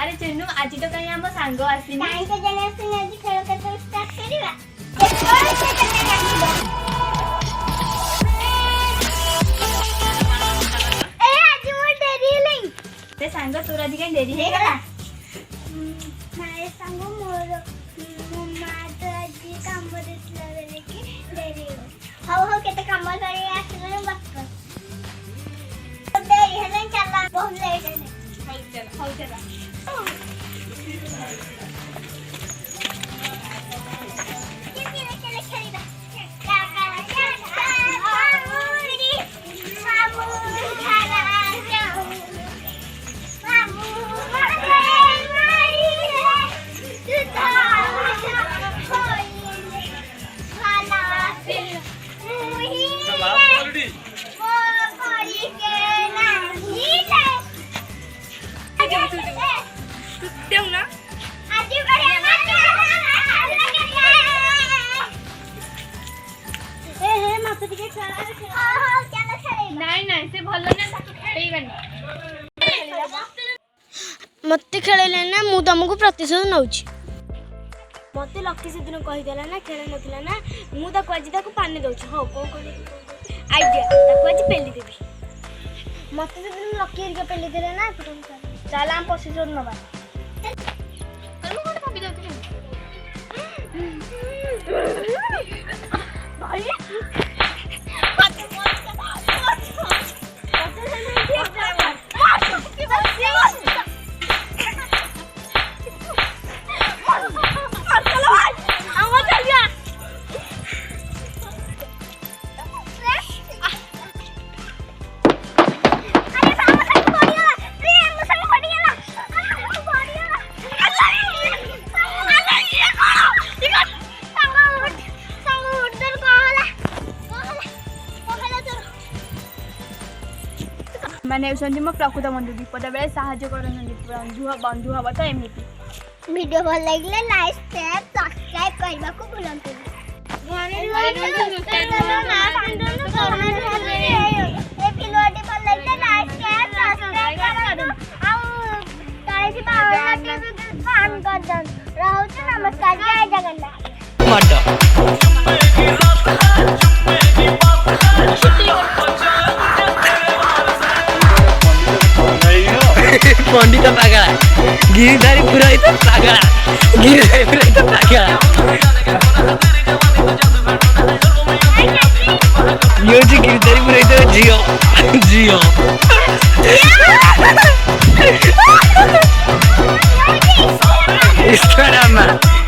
अरे चुन्नू आज तो कहीं हम सांग आसिनी टाइम के जने आसिनी आज खेल के तो स्टार्ट करिवा ए आज मोर डेरी नहीं ते सांग तोर आज कहीं देरी है गला नाय सांग मोर मम्मा तो आज काम बदलला बेले की डेरी हो हो केते काम करी आसिनी बस कर डेरी हेले चला बहुत लेट है हो चला मत खेले ना मु तुमको प्रतिशोध नौ मत लकी से दिन कहीदेला ना खेल ना ना मुझे आज पानी दौर हाँ कौन कर आइडिया आज पेली देवी मत से दिन लकी हरिका पेली देले ना चल आम प्रतिशोध नवा मैंने मो प्रकृत बंधु विपद बेले साहाय्य बंधु बंधु हम तो एमती वीडियो भल लगे लाइक शेयर सब्सक्राइब करने को भूलंतु नमस्कार जय जगन्नाथ पंडित पागला गिरिधारी पुरोहित पागला गिरिधारी पुरोहित पागला यो जी गिरिधारी पुरोहित जियो जियो इसका नाम